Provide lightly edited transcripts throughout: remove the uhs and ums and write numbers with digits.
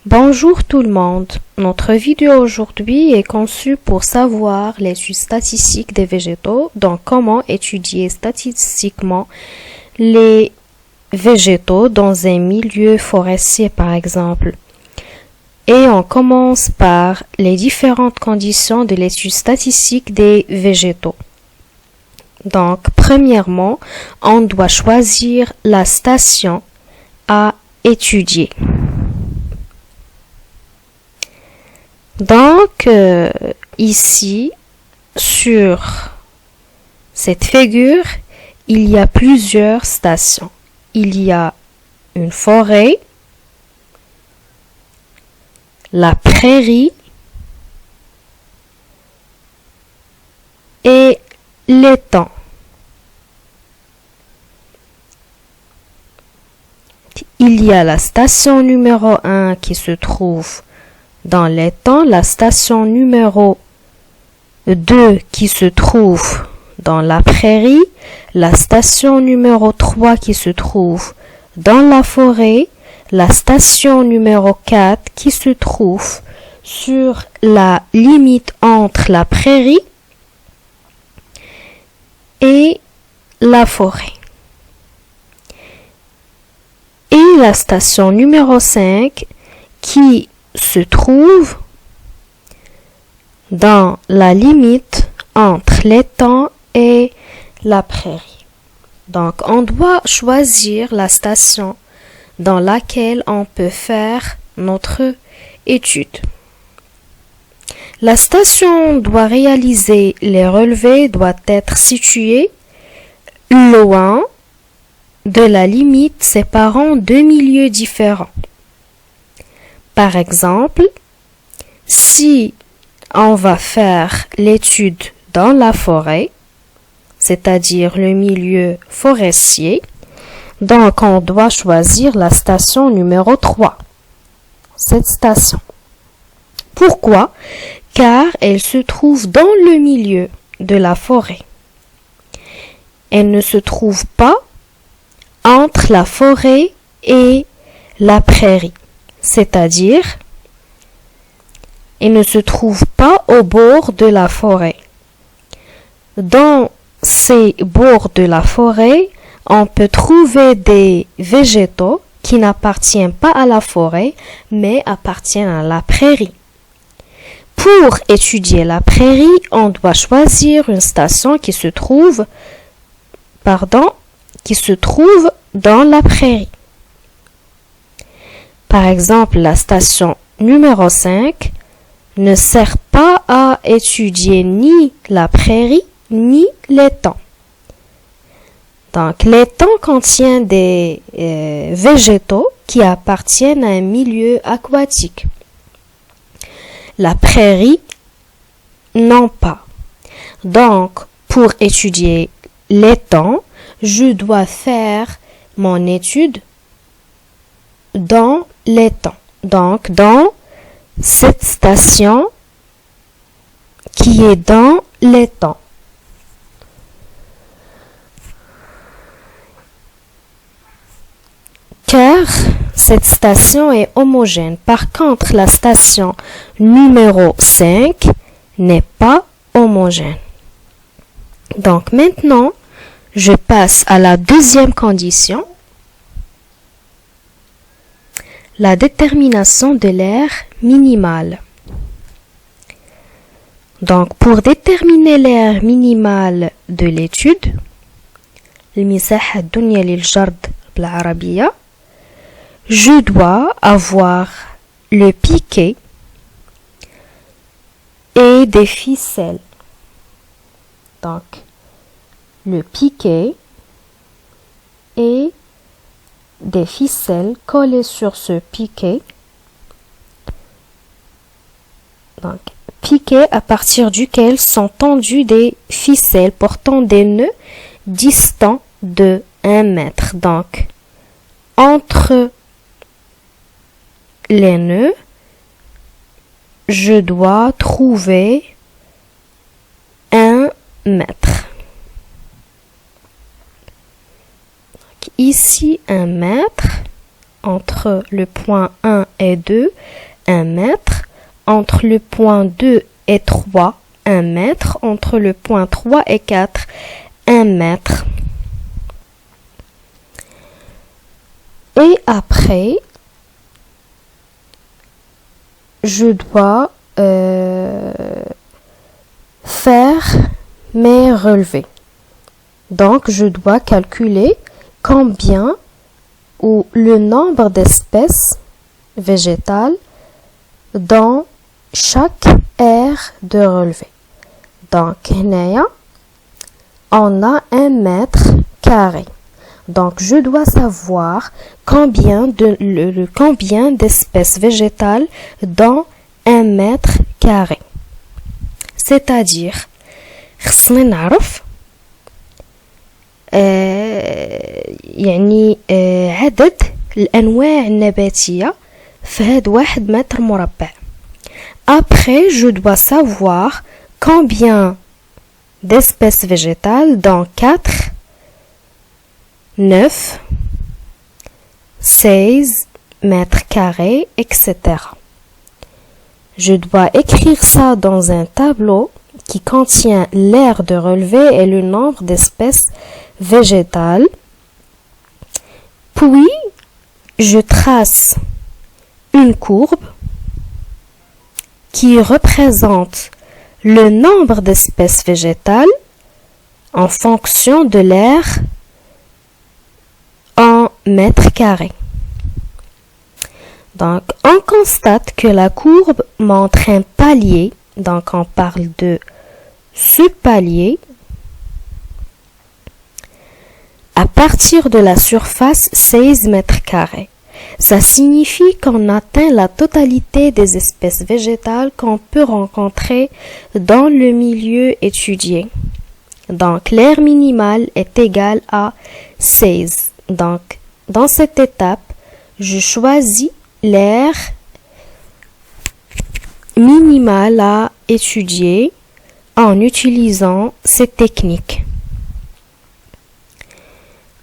Bonjour tout le monde. Notre vidéo aujourd'hui est conçue pour savoir l'étude statistique des végétaux, donc comment étudier statistiquement les végétaux dans un milieu forestier par exemple. Et on commence par les différentes conditions de l'étude statistique des végétaux. Donc, premièrement, on doit choisir la station à étudier. Donc, ici, sur cette figure, il y a plusieurs stations. Il y a une forêt, la prairie et l'étang. Il y a la station numéro 1 qui se trouve dans l'étang, la station numéro 2 qui se trouve dans la prairie, la station numéro 3 qui se trouve dans la forêt, la station numéro 4 qui se trouve sur la limite entre la prairie et la forêt. Et la station numéro 5 qui se trouve dans la limite entre l'étang et la prairie. Donc, on doit choisir la station dans laquelle on peut faire notre étude. La station doit réaliser les relevés, doit être située loin de la limite séparant deux milieux différents. Par exemple, si on va faire l'étude dans la forêt, c'est-à-dire le milieu forestier, donc on doit choisir la station numéro 3. Cette station. Pourquoi? Car elle se trouve dans le milieu de la forêt. Elle ne se trouve pas entre la forêt et la prairie. C'est-à-dire, elle ne se trouve pas au bord de la forêt. Dans ces bords de la forêt, on peut trouver des végétaux qui n'appartiennent pas à la forêt, mais appartiennent à la prairie. Pour étudier la prairie, on doit choisir une station qui se trouve dans la prairie. Par exemple, la station numéro 5 ne sert pas à étudier ni la prairie ni l'étang. Donc, l'étang contient des végétaux qui appartiennent à un milieu aquatique. La prairie, non pas. Donc, pour étudier l'étang, je dois faire mon étude dans l'étang. Donc, dans cette station qui est dans l'étang. Car cette station est homogène. Par contre, la station numéro 5 n'est pas homogène. Donc maintenant, je passe à la deuxième condition. La détermination de l'aire minimale. Donc, pour déterminer l'aire minimale de l'étude, المساحة الدنيا للجرد بالعربية, je dois avoir le piquet et des ficelles. Donc, le piquet et des ficelles collées sur ce piquet. Donc, piquet à partir duquel sont tendues des ficelles portant des nœuds distants de 1 mètre. Donc, entre les nœuds, je dois trouver 1 mètre. Donc, ici 1 mètre entre le point 1 et 2, 1 mètre. Entre le point 2 et 3, 1 mètre. Entre le point 3 et 4, 1 mètre. Et après, je dois faire mes relevés. Donc, je dois calculer combien ou le nombre d'espèces végétales dans chaque aire de relevé. Donc, on a 1 mètre carré. Donc, je dois savoir combien d'espèces végétales dans 1 mètre carré. C'est-à-dire, خصني نعرف يعني عدد الأنواع النباتية في هاد 1 متر مربع. Après, je dois savoir combien d'espèces végétales dans 4, 9, 16 mètres carrés, etc. Je dois écrire ça dans un tableau qui contient l'aire de relevé et le nombre d'espèces végétales. Puis, je trace une courbe qui représente le nombre d'espèces végétales en fonction de l'aire en mètres carrés. Donc, on constate que la courbe montre un palier. Donc, on parle de ce palier à partir de la surface 16 mètres carrés. Ça signifie qu'on atteint la totalité des espèces végétales qu'on peut rencontrer dans le milieu étudié. Donc, l'aire minimale est égale à 16. Donc, dans cette étape, je choisis l'aire minimale à étudier en utilisant cette technique.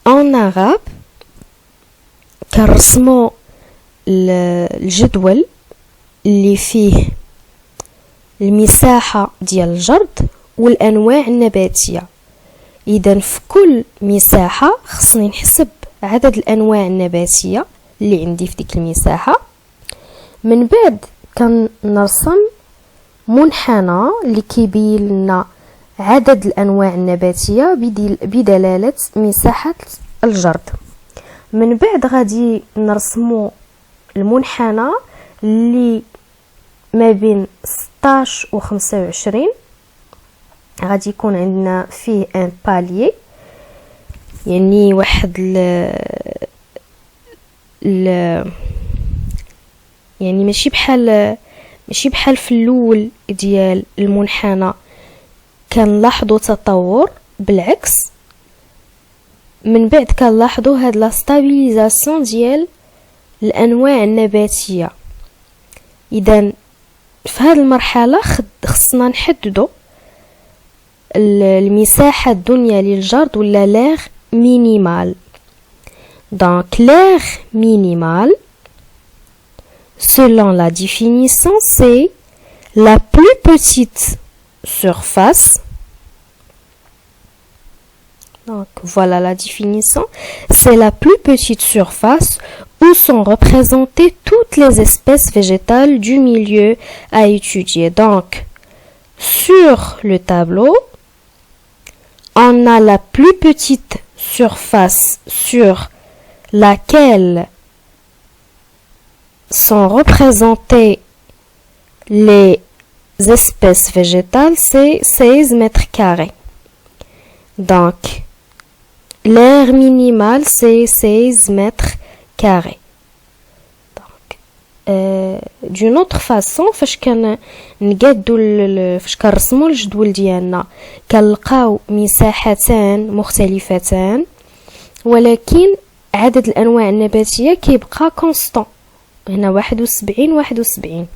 En arabe, كنرسمو الجدول اللي فيه المساحة ديال الجرد والأنواع النباتية. إذا في كل مساحة خصني نحسب عدد الأنواع النباتية اللي عندي في ديك المساحة. من بعد كنرسم منحنى اللي كيبين لنا عدد الأنواع النباتية بدلالة مساحة الجرد. من بعد غادي نرسمو المنحنى اللي ما بين 16 و 25. غادي يكون عندنا فيه ان باليي، يعني واحد يعني ماشي بحال في الاول ديال المنحنى كنلاحظوا تطور، بالعكس من بعد كنلاحظوا هاد لا ستابيليزاسيون ديال الانواع النباتيه. اذا في هاد المرحله خصنا نحددوا المساحه الدنيا للجرد ولا l'aire minimale. Donc l'aire minimale, selon la définition, c'est la plus petite surface. Donc voilà la définition. C'est la plus petite surface où sont représentées toutes les espèces végétales du milieu à étudier. Donc sur le tableau, on a la plus petite surface sur laquelle sont représentées les espèces végétales, c'est 16 mètres carrés. Donc, l'aire minimale, c'est 16 mètres carrés. Donc, d'une autre façon, فاش كنرسموا الجدول ديالنا كنلقاو مساحتان مختلفتان، ولكن عدد الأنواع النباتية كيبقى constant. هنا 71.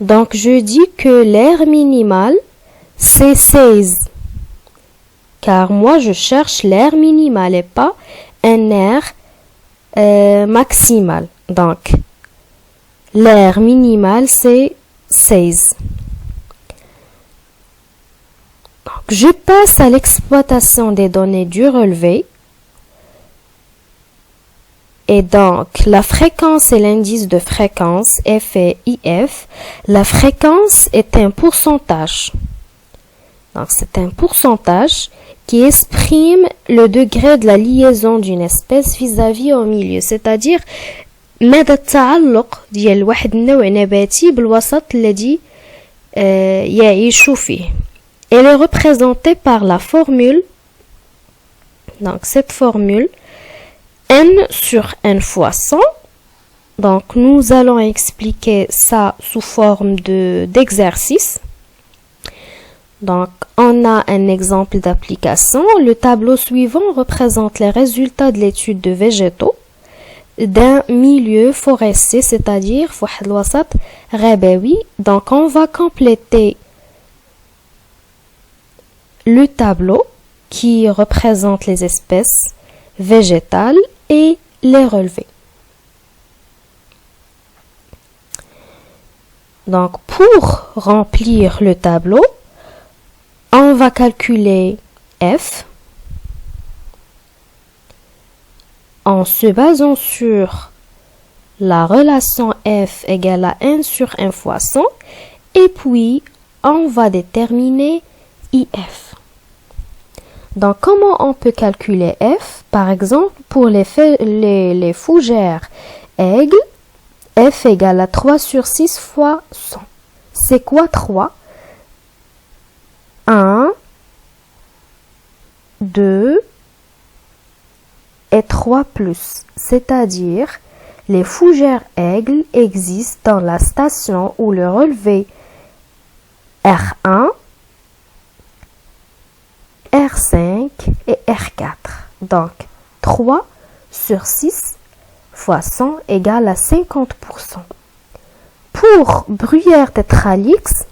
Donc, je dis que l'aire minimale, c'est 16. Car moi, je cherche l'aire minimale et pas un aire maximale. Donc, l'air minimal, c'est 16. Donc, je passe à l'exploitation des données du relevé. Et donc, la fréquence et l'indice de fréquence, F et IF. La fréquence est un pourcentage. Donc, c'est un pourcentage qui exprime le degré de la liaison d'une espèce vis-à-vis au milieu. C'est-à-dire, مدى التعلق ديال واحد النوع نباتي بالوسط الذي يعيش فيه. Elle est représentée par la formule. Donc, cette formule, n sur n fois 100. Donc, nous allons expliquer ça sous forme d'exercice. Donc, on a un exemple d'application. Le tableau suivant représente les résultats de l'étude de végétaux d'un milieu forestier, c'est-à-dire فواحد الوسط غابوي. Donc, on va compléter le tableau qui représente les espèces végétales et les relevés. Donc, pour remplir le tableau, on va calculer F en se basant sur la relation F égale à 1 sur 1 fois 100 et puis on va déterminer IF. Donc, comment on peut calculer F? Par exemple, pour les fougères aigles, F égale à 3 sur 6 fois 100. C'est quoi 3? 1, 2 et 3 plus. C'est-à-dire, les fougères aigles existent dans la station où le relevé R1, R5 et R4. Donc, 3 sur 6 fois 100 égale à 50%. Pour bruyère tétralix,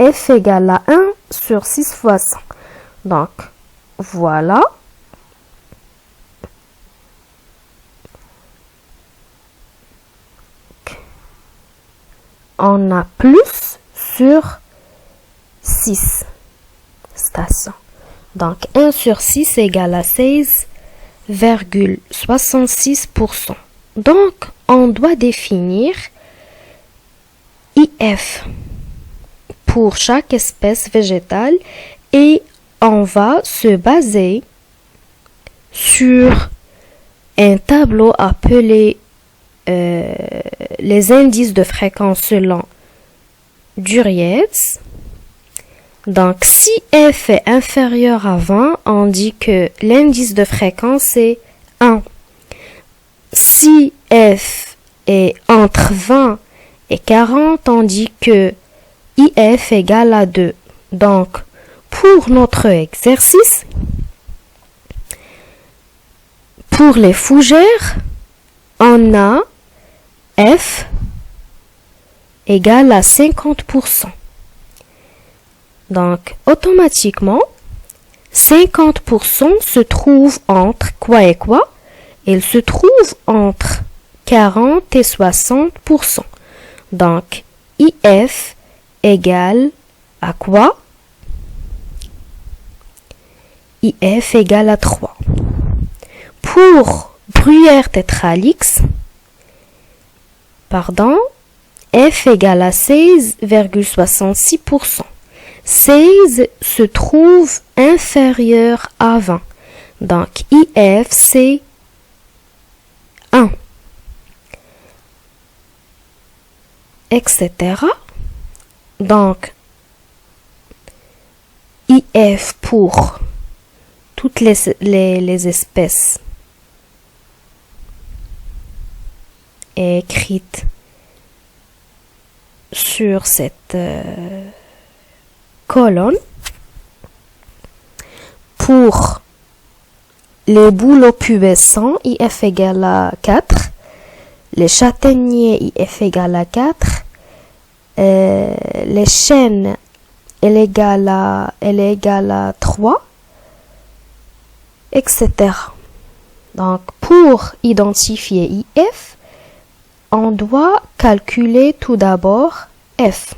F égale à 1 sur 6 fois 100. Donc, voilà. On a plus sur 6 stations. Donc, 1 sur 6 égale à 16,66%. Donc, on doit définir IF pour chaque espèce végétale et on va se baser sur un tableau appelé les indices de fréquence selon Duriez. Donc, si F est inférieur à 20, on dit que l'indice de fréquence est 1. Si F est entre 20 et 40, on dit que IF égale à 2. Donc, pour notre exercice, pour les fougères, on a F égale à 50%. Donc, automatiquement, 50% se trouve entre quoi et quoi? Il se trouve entre 40 et 60%. Donc, IF égale à quoi? IF égale à 3. Pour bruyère tétralix, F égale à 16,66%. 16 se trouve inférieur à 20. Donc, IF, c'est 1. Etc. Donc, IF pour toutes les espèces est écrite sur cette colonne. Pour les bouleaux pubescents, IF égale à 4. Les châtaigniers, IF égale à 4. Les chênes, elle est égale à 3. Etc. Donc, pour identifier IF, on doit calculer tout d'abord F.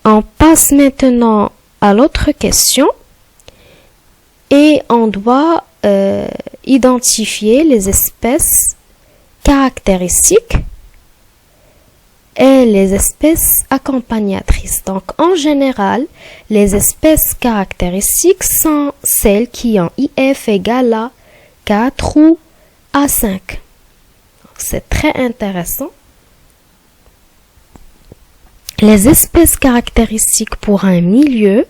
On passe maintenant à l'autre question et on doit identifier les espèces caractéristiques et les espèces accompagnatrices. Donc, en général, les espèces caractéristiques sont celles qui ont IF égale à 4 ou à 5. C'est très intéressant. Les espèces caractéristiques pour un milieu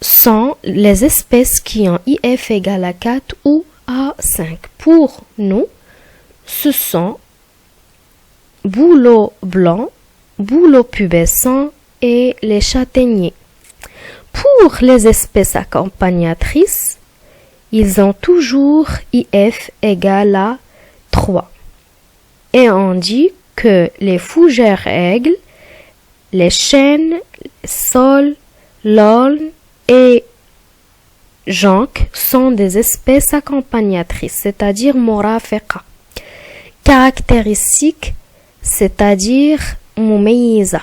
sont les espèces qui ont IF égale à 4 ou à 5. Pour nous, ce sont bouleau blanc, bouleau pubescent et les châtaigniers. Pour les espèces accompagnatrices, ils ont toujours IF égale à 3. Et on dit que les fougères aigles, les chênes, saules, l'aulne et joncs sont des espèces accompagnatrices, c'est-à-dire morafiqa. Caractéristiques, c'est-à-dire mumayyiza.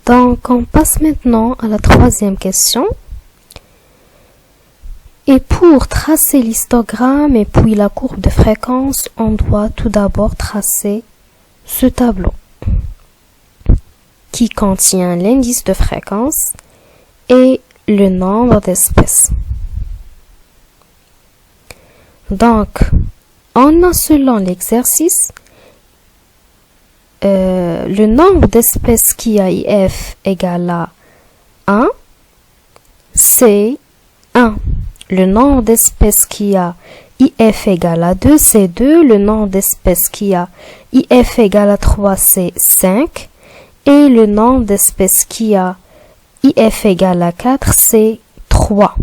Donc, on passe maintenant à la troisième question. Et pour tracer l'histogramme et puis la courbe de fréquence, on doit tout d'abord tracer ce tableau qui contient l'indice de fréquence et le nombre d'espèces. Donc, en isolant l'exercice, le nombre d'espèces qui a IF égale à 1, c'est 1. Le nombre d'espèces qui a IF égale à 2, c'est 2. Le nombre d'espèces qui a IF égale à 3, c'est 5. Et le nombre d'espèces qui a IF égale à 4, c'est 3.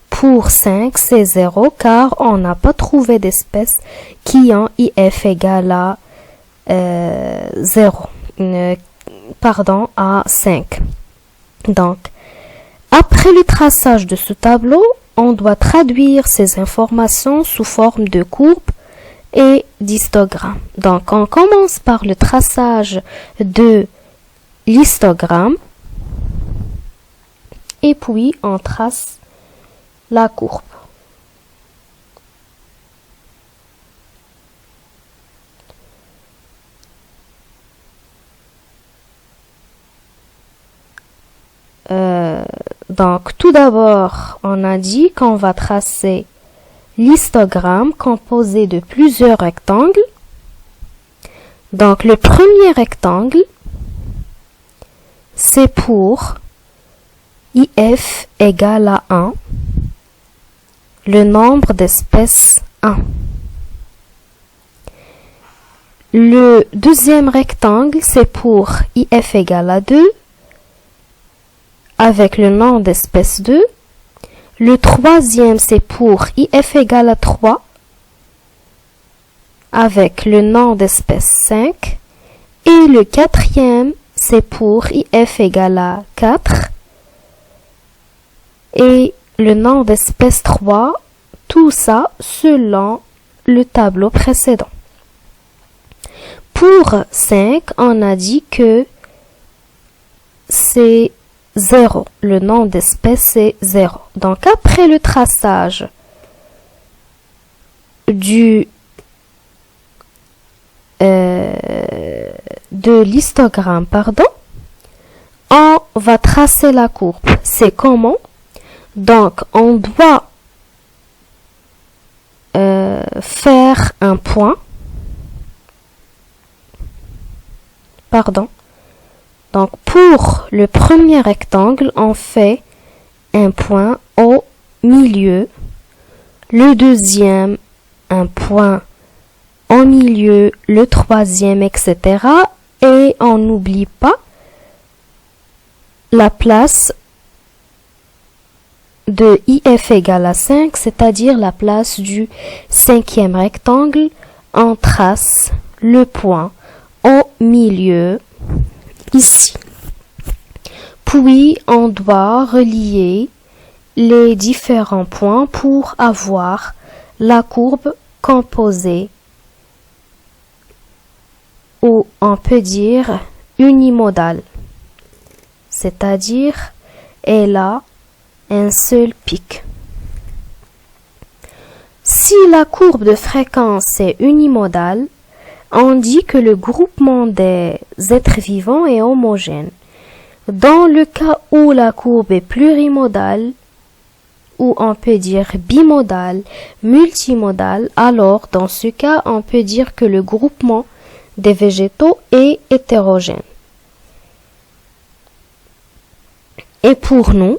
Pour 5, c'est 0 car on n'a pas trouvé d'espèces qui ont IF égale à 5. Donc, après le traçage de ce tableau, on doit traduire ces informations sous forme de courbe et d'histogramme. Donc, on commence par le traçage de l'histogramme et puis on trace la courbe. Donc, tout d'abord, on a dit qu'on va tracer l'histogramme composé de plusieurs rectangles. Donc, le premier rectangle, c'est pour IF égale à 1, le nombre d'espèces 1. Le deuxième rectangle, c'est pour IF égale à 2, avec le nombre d'espèces 2. Le troisième, c'est pour IF égale à 3, avec le nombre d'espèces 5. Et le quatrième, c'est pour IF égale à 4, et le nombre d'espèces 3, tout ça selon le tableau précédent. Pour 5, on a dit que c'est 0. Le nombre d'espèces, c'est 0. Donc, après le traçage de l'histogramme, on va tracer la courbe. C'est comment? Donc, on doit faire un point. Donc, pour le premier rectangle, on fait un point au milieu. Le deuxième, un point au milieu. Le troisième, etc. Et on n'oublie pas la place de IF égale à 5, c'est-à-dire la place du cinquième rectangle, on trace le point au milieu, ici. Puis, on doit relier les différents points pour avoir la courbe composée, ou on peut dire unimodale, c'est-à-dire elle a un seul pic. Si la courbe de fréquence est unimodale, on dit que le groupement des êtres vivants est homogène. Dans le cas où la courbe est plurimodale, ou on peut dire bimodale, multimodale, alors dans ce cas, on peut dire que le groupement des végétaux est hétérogène. Et pour nous,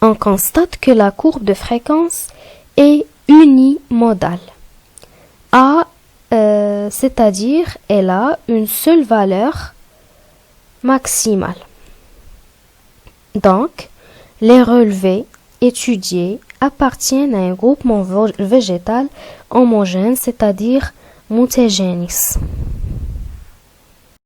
on constate que la courbe de fréquence est unimodale. C'est-à-dire elle a une seule valeur maximale. Donc, les relevés étudiés appartiennent à un groupement végétal homogène, c'est-à-dire mutagénis.